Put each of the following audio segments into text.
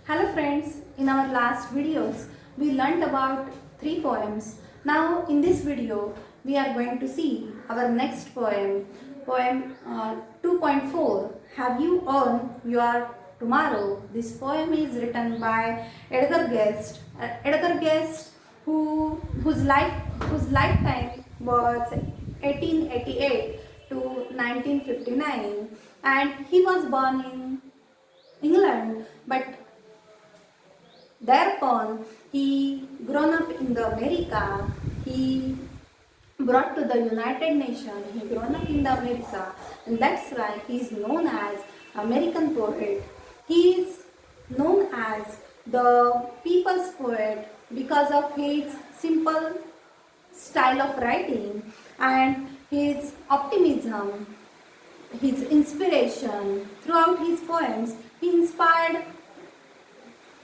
Hello friends, in our last videos we learned about 3 poems. Now in this video we are going to see our next poem 2.4, Have You Earned Your Tomorrow? This poem is written by Edgar Guest. Edgar Guest whose lifetime was 1888 to 1959, and he was born in England, but thereupon he grown up in the America. He brought to the United Nations. He grown up in the America, and that's why he is known as American poet. He is known as the people's poet because of his simple style of writing and his optimism, his inspiration. Throughout his poems, he inspired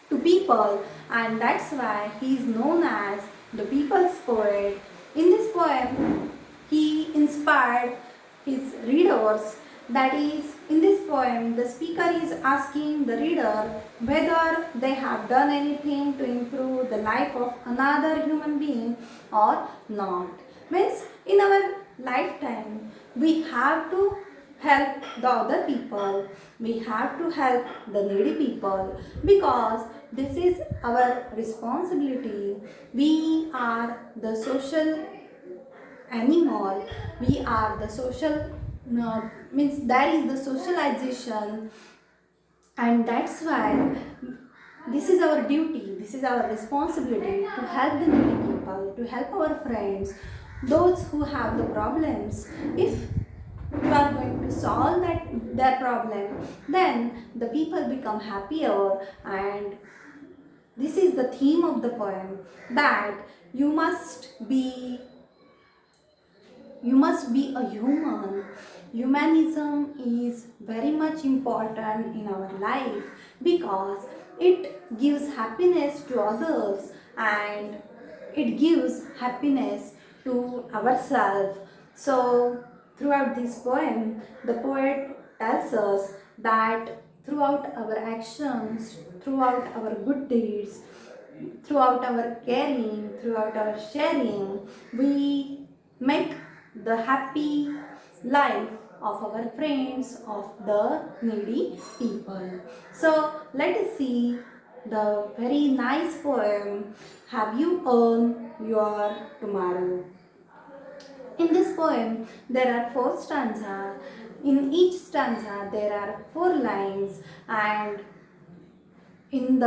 to people, and that's why he is known as the people's poet. In this poem, he inspired his readers. That is, in this poem, the speaker is asking the reader whether they have done anything to improve the life of another human being or not. Means, in our lifetime, we have to help the other people. We have to help the needy people because this is our responsibility. We are the social animal. We are the social, means that is the socialization, and that's why this is our duty, this is our responsibility to help the needy people, to help our friends, those who have the problems. If you are going to solve their problem, then the people become happier. And this is the theme of the poem, that you must be a human. Humanism is very much important in our life because it gives happiness to others and it gives happiness to ourselves. So, throughout this poem, the poet tells us that throughout our actions, throughout our good deeds, throughout our caring, throughout our sharing, we make the happy life of our friends, of the needy people. So let us see the very nice poem, Have You Earned Your Tomorrow? In this poem, there are 4 stanzas. In each stanza, there are 4 lines, and in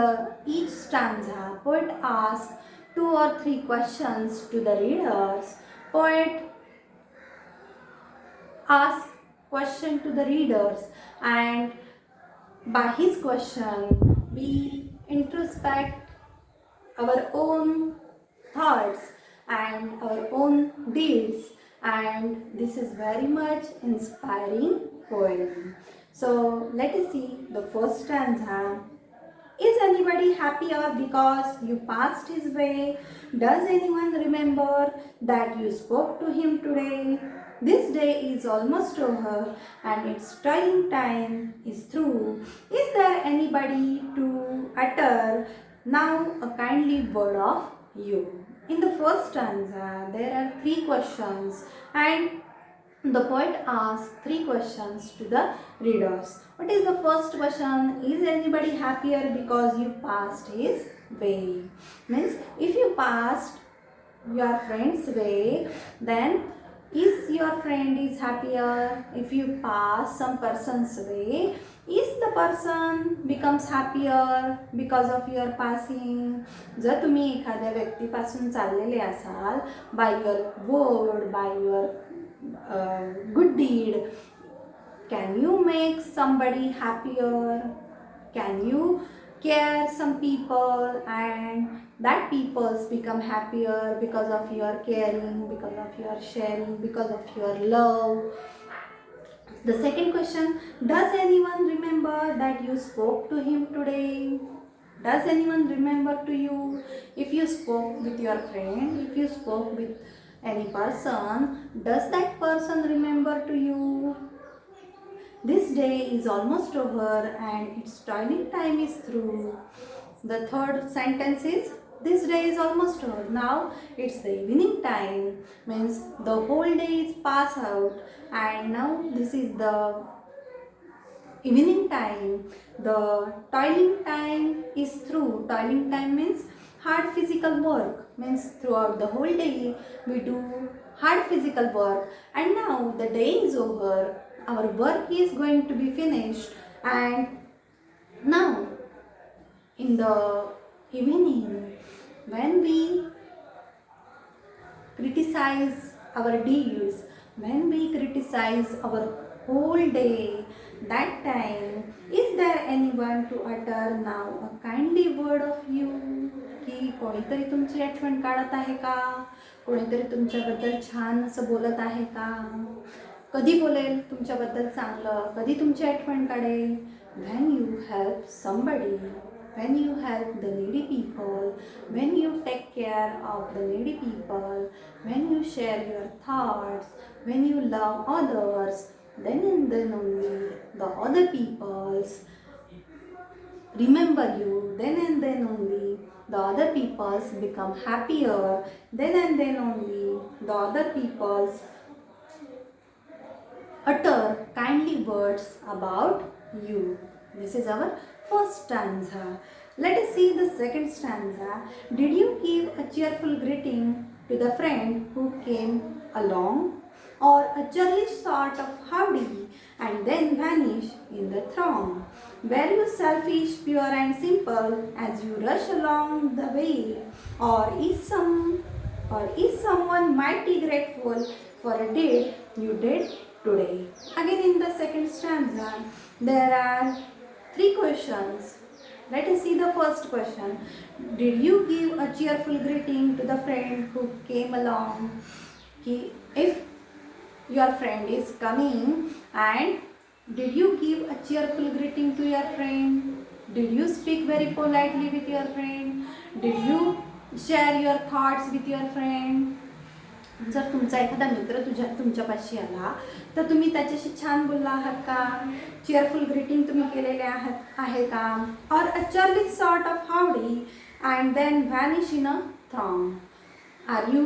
each stanza, poet asks 2 or 3 questions to the readers. Poet asks question to the readers, and by his question, we introspect our own thoughts and our own deeds, and this is very much inspiring poem. So let us see the first stanza. Is anybody happier because you passed his way? Does anyone remember that you spoke to him today? This day is almost over and its trying time is through. Is there anybody to utter now a kindly word of you? In the first stanza, there are 3 questions, and the poet asks 3 questions to the readers. What is the first question? Is anybody happier because you passed his way? Means if you passed your friend's way, then is your friend is happier? If you pass some person's way, is the person becomes happier because of your passing? जर तुम्ही एखाद्या व्यक्तीपासून चाललेले असाल, by your word, by your good deed, can you make somebody happier? Can you care some people and that peoples become happier because of your caring, because of your sharing, because of your love? The second question, does anyone remember that you spoke to him today? Does anyone remember to you? If you spoke with your friend, if you spoke with any person, does that person remember to you? This day is almost over and its toiling time is through. The third sentence is, this day is almost over. Now it's the evening time, means the whole day is passed out, and now this is the evening time. The toiling time is through. Toiling time means hard physical work, means throughout the whole day we do hard physical work, and now the day is over, our work is going to be finished, and now in the evening, when we criticize our deeds, when we criticize our whole day, that time, is there anyone to utter now a kindly word of you? की कोणीतरी तुमची आठवण काढत आहे का? कोणीतरी तुमच्याबद्दल छान असं बोलत आहे का? कधी बोलेल तुमच्याबद्दल चांगलं? कधी तुमची आठवण काढेल? When you help somebody, when you help the needy people, when you take care of the needy people, when you share your thoughts, when you love others, then and then only the other peoples remember you, then and then only the other peoples become happier, then and then only the other peoples utter kindly words about you. This is our first stanza. Let us see the second stanza. Did you give a cheerful greeting to the friend who came along, or a churlish sort of howdy and then vanish in the throng? Were you selfish, pure and simple as you rush along the way, or is someone mighty grateful for a deed you did today? Again in the second stanza, there are 3 questions. Let us see the first question. Did you give a cheerful greeting to the friend who came along? If your friend is coming, and did you give a cheerful greeting to your friend? Did you speak very politely with your friend? Did you share your thoughts with your friend? जर तुमचा एखादा मित्र तुमच्यापाशी आला तर तुम्ही त्याच्याशी छान बोलला आहात का? चेअरफुल ग्रीटिंग तुम्ही केलेले आहे का? Or a churlish sort of howdy and then vanish in a throng. Are you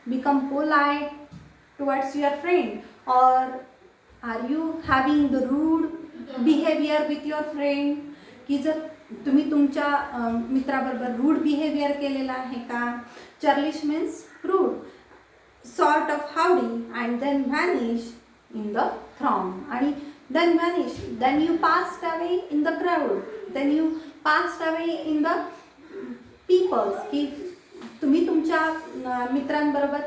become polite towards your friend, or are you having the rude behaviour with your friend? की जर तुम्ही तुमच्या मित्राबरोबर रूड बिहेवियर केलेला आहे का? Churlish means rude, sort of howdy and then vanish in the throng, and then vanish, then you passed away in the crowd, then you passed away in the peoples. की तुम्ही तुमच्या मित्रांबरोबर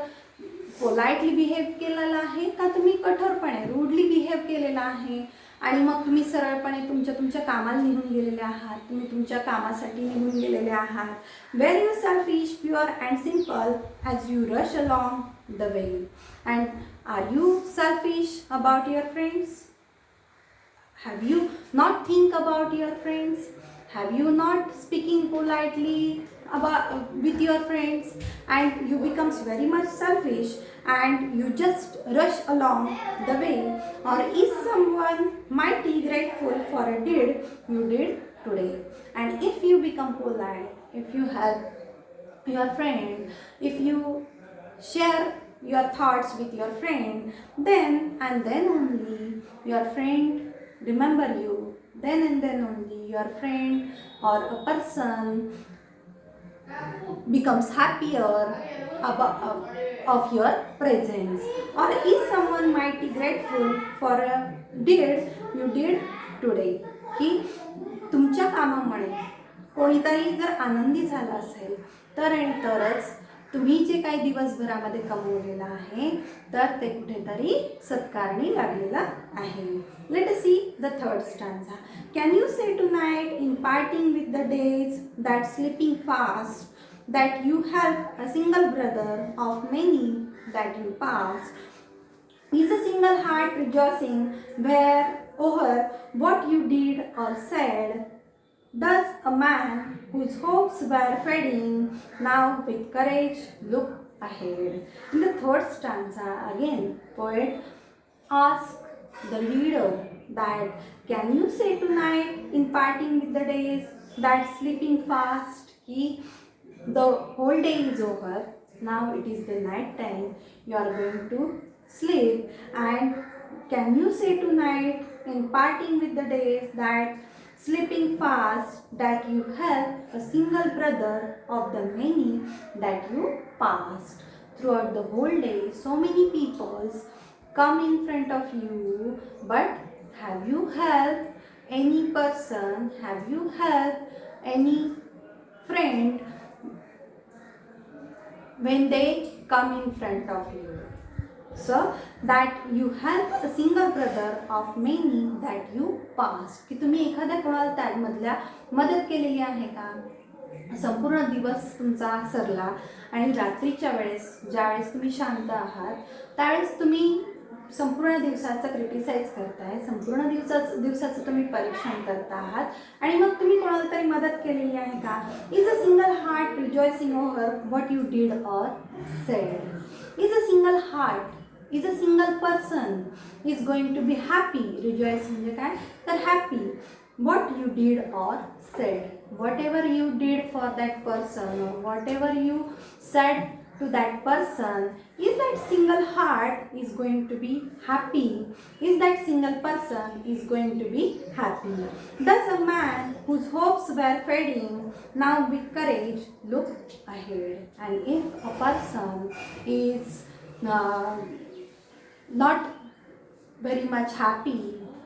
politely behave केलेला आहे का तुम्ही कठोरपणे rudely behave केलेला आहे, आणि मग तुम्ही सरळपणे तुमच्या कामाला निघून गेलेले आहात, तुम्ही तुमच्या कामासाठी निघून गेलेले आहात. Were you selfish, pure and simple as you rush along the way, and are you selfish about your friends? Have you not think about your friends? Have you not speaking politely about with your friends, and you becomes very much selfish and you just rush along the way? Or is someone mighty grateful for a deed you did today? And if you become polite, if you help your friend, if you share your thoughts with your friend, then and then only your friend remember you, then and then only your friend or a person becomes happier of your presence. Or is someone mighty grateful for a deed you did today? की तुमच्या कामामुळे कोणीतरी जर आनंदी झाला असेल तर आणि तरच तुम्ही जे काही दिवसभरामध्ये कमवलेलं आहे तर ते कुठेतरी सत्कारणी लागलेला आहे. Let us see the third stanza. Can you say tonight in parting with the days that slipping fast, that you help a single brother of many that you pass? Is a single heart rejoicing where over what you did or said? Does a man whose hopes were fading now with courage look ahead? In the third stanza, again, poet asks the reader that can you say tonight in parting with the days that sleeping fast, ki the whole day is over, now it is the night time, you are going to sleep. And can you say tonight in parting with the days that sleeping fast, that you help a single brother of the many that you passed throughout the whole day? So many people come in front of you, but have you helped any person, have you helped any friend when they come in front of you? So that you help a single brother of many that you passed, की तुम्ही एखाद्या कोणाला त्यामधल्या मदत केलेली आहे का? संपूर्ण दिवस तुमचा सरला आणि रात्रीच्या वेळेस ज्यावेळेस तुम्ही शांत आहात त्यावेळेस तुम्ही संपूर्ण दिवसाचं क्रिटिसाइज करताय, संपूर्ण दिवसाचं तुम्ही परीक्षण करत आहात आणि मग तुम्ही कोणाला तरी मदत केलेली आहे का? Is a single heart rejoicing over what you deed or said? Is a single heart, is a single person is going to be happy, rejoice म्हणजे काय तर happy, what you did or said, whatever you did for that person or whatever you said to that person, is that single heart is going to be happy, is that single person is going to be happy? Thus a man whose hopes were fading now with courage look ahead. And if a person is not very much happy,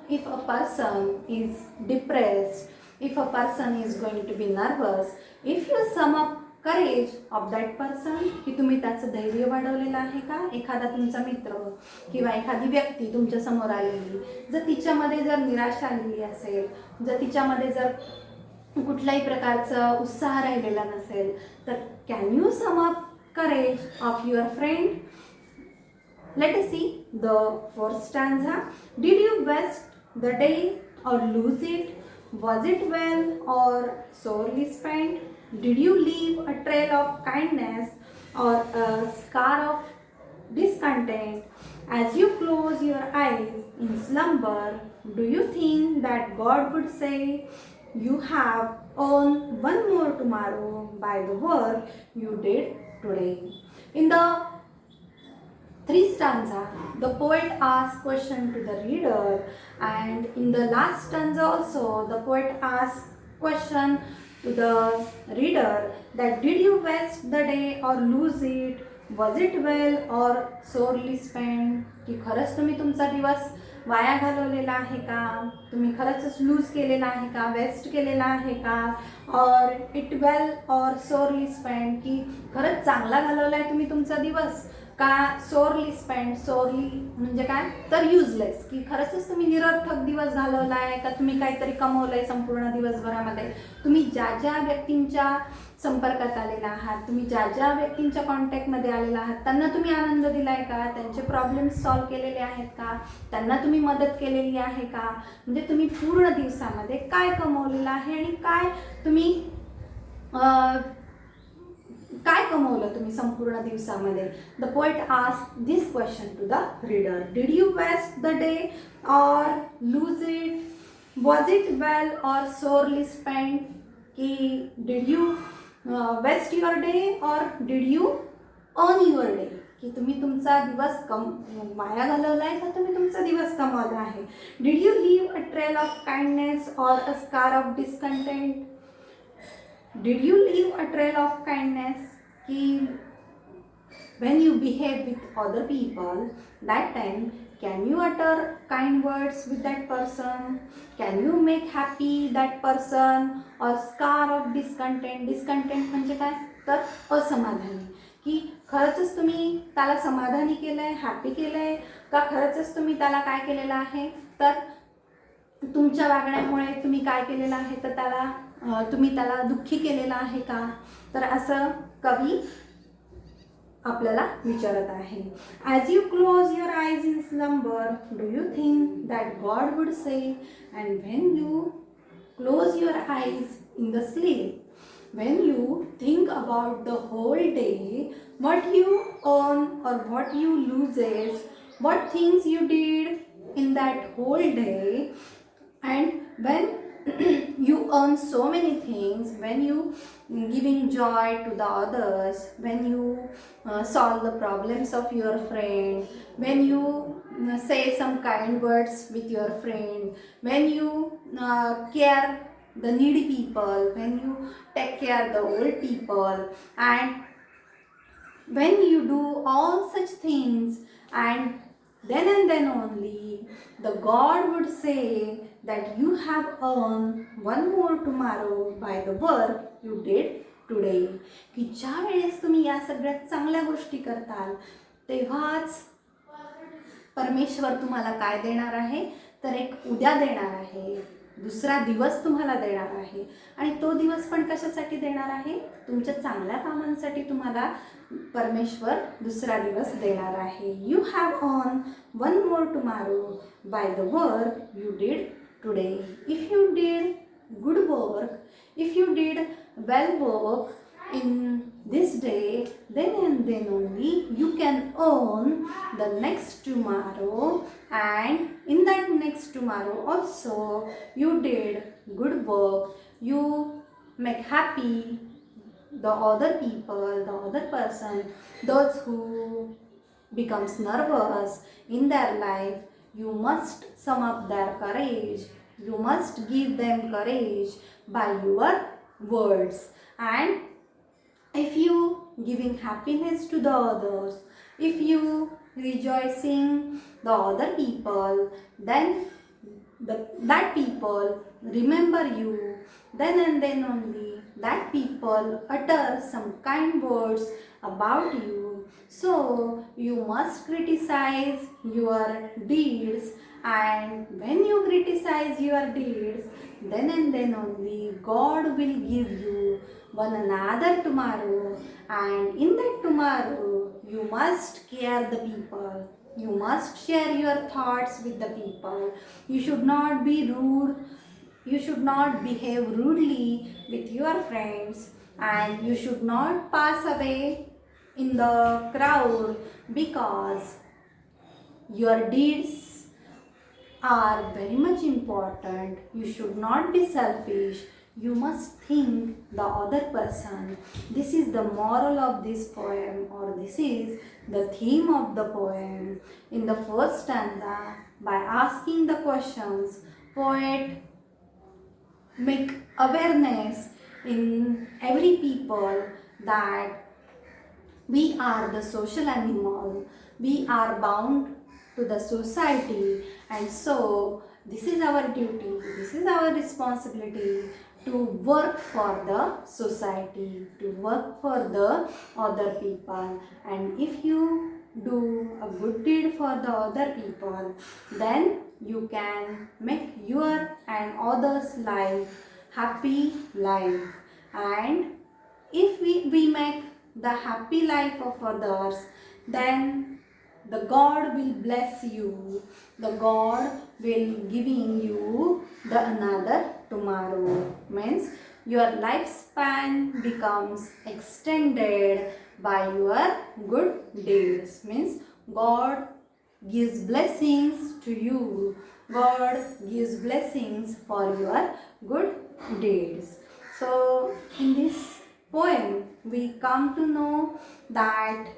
if a person is depressed, if a person is going to be nervous, if you sum up courage of that person, की तुम्ही त्याचं धैर्य वाढवलेलं आहे का? एखादा तुमचा मित्र किंवा एखादी व्यक्ती तुमच्या समोर आलेली, जर तिच्यामध्ये जर निराशा आलेली असेल, जर तिच्यामध्ये जर कुठल्याही प्रकारचा उत्साह राहिलेला नसेल, तर can you sum up courage of your friend? Let us see the fourth stanza. Did you waste the day or lose it? Was it well or sorely spent? Did you leave a trail of kindness or a scar of discontent? As you close your eyes in slumber, do you think that God would say, you have earned one more tomorrow by the work you did today? In the three stanza, the poet asks question to the reader, and in the last stanza also the poet asks question to the reader that did you waste the day or lose it? Was it well or sorely spent? की खरंच तुम्ही तुमचा दिवस via घालवलेला आहे का? तुम्ही खरंच loose केलेला आहे का? वेस्ट केलेला आहे का? और it well or sorely spend, की खरंच चांगला घालवला आहे तुम्ही तुमचा दिवस का सोरली स्पेंड? सोरली म्हणजे काय तर युजलेस, की खरंच तुम्ही निरर्थक दिवस घालवला आहे का? तुम्ही काहीतरी कमवलं आहे संपूर्ण दिवसभरामध्ये? तुम्ही ज्या ज्या व्यक्तींच्या संपर्कात आलेला आहात, तुम्ही ज्या ज्या व्यक्तींच्या कॉन्टॅक्टमध्ये आलेला आहात त्यांना तुम्ही आनंद दिला आहे का? त्यांचे प्रॉब्लेम्स सॉल्व केलेले आहेत का? त्यांना तुम्ही मदत केलेली आहे का? म्हणजे तुम्ही पूर्ण दिवसामध्ये काय कमवलेलं आहे आणि काय तुम्ही काय कमवलं तुम्ही संपूर्ण दिवसामध्ये? The poet ask this question to the reader. Did you waste the day or lose it? Was it well or sorely spend? की did you waste your day or did you earn your day? की तुम्ही तुमचा दिवस via घालवला आहे का तुम्ही तुमचा दिवस कमावला आहे? Did you leave a trail of kindness or a scar of discontent? Did you leave a trail of kindness? कि when you behave with other people, that time can you utter kind words with that person? Can you make happy that person? Or scar of discontent? Discontent म्हणजे काय तर असमाधानी, की खरंच तुम्ही त्याला समाधानी केलं आहे, हॅपी केलं आहे का? खरंच तुम्ही त्याला काय केलेलं आहे तर तुमच्या वागण्यामुळे तुम्ही काय केलेलं आहे तर त्याला तुम्ही त्याला दुःखी केलेलं आहे का? तर असं कवी आपल्याला विचारत आहे. ॲज यू क्लोज युअर आयज इन slumber, do you think that God would say? And when you close your आयज in the sleep, when you think about the whole day, what you earn or what you loses, what things you did in that whole day, and when you earn so many things when you giving joy to the others, when you solve the problems of your friend, when you say some kind words with your friend, when you care the needy people, when you take care the old people, and when you do all such things, and then only the God would say that you have earned one more tomorrow by the work you did today. की ज्या वेळेस तुम्ही या सगळ्यात चांगल्या गोष्टी करताल तेव्हाच परमेश्वर तुम्हाला काय देणार आहे, तर एक उद्या देणार आहे, दुसरा दिवस तुम्हाला देणार आहे. आणि तो दिवस पण कशासाठी देणार आहे, तुमच्या चांगल्या कामांसाठी तुम्हाला परमेश्वर दुसरा दिवस देणार आहे. You have on one more tomorrow by the work you did today. If you did good work, if you did well work in this day, then and then only you can earn the next tomorrow, and in that next tomorrow also you did good work, you make happy the other people, the other person, those who becomes nervous in their life. You must sum up their courage, you must give them courage by your words. And if you giving happiness to the others, if you rejoicing the other people, then that people remember you, then and then only that people utter some kind words about you. So you must criticize your deeds, and when you criticize your deeds, then and then only God will give you one another tomorrow, and in that tomorrow you must care the people, you must share your thoughts with the people. You should not be rude, you should not behave rudely with your friends, and you should not pass away in the crowd, because your deeds are very much important. You should not be selfish, you must think the other person. This is the moral of this poem, or this is the theme of the poem. In the first stanza, by asking the questions, poet make awareness in every people that we are the social animal, we are bound to the society, and so this is our duty, this is our responsibility to work for the society, to work for the other people. And if you do a good deed for the other people, then you can make your and others' life happy life. And if we make the happy life of others, then the God will bless you, the God will giving you the another tomorrow. Means your lifespan becomes extended by your good deeds. Means God gives blessings to you, God gives blessings for your good deeds. So in this poem we come to know that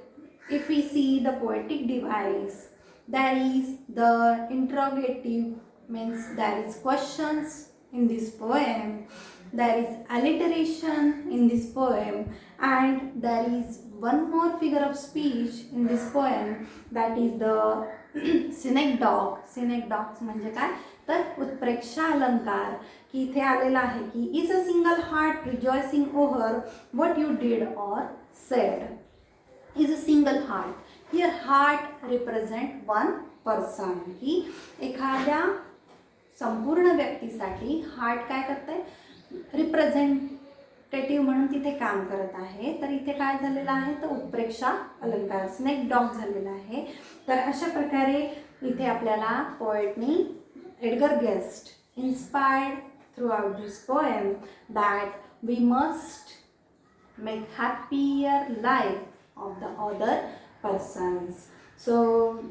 if we see the poetic device, there is the interrogative, means there is questions in this poem, there is alliteration in this poem, and there is one more figure of speech in this poem, that is the synecdoche. Synecdoche म्हणजे काय, तर उत्प्रेक्षा अलंकार. की इथे आलेला आहे की is a single heart rejoicing over what you did or said. Is a single heart. Here heart represent one person. की एखाद्या संपूर्ण व्यक्तीसाठी हार्ट काय करतंय, रिप्रेझेंटेटिव्ह म्हणून तिथे काम करत आहे. तर इथे काय झालेलं आहे, तर उत्प्रेक्षा अलंकार स्नेकडॉग झालेला आहे. तर अशा प्रकारे इथे आपल्याला पोएटनी Edgar Guest inspired throughout this poem that we must make happier life of the other persons. So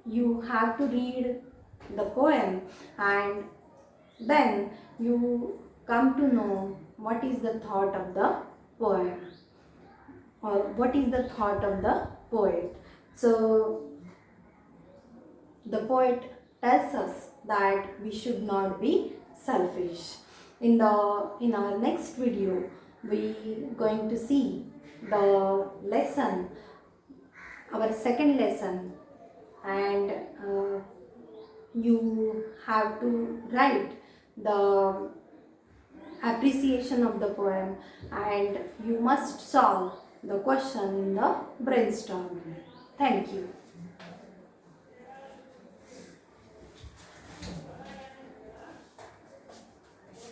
you have to read the poem and then you come to know what is the thought of the poem or what is the thought of the poet. So the poet tells us that we should not be selfish. In our next video, we going to see the lesson, our second lesson, and you have to write the appreciation of the poem, and you must solve the question in the brainstorming. Thank you.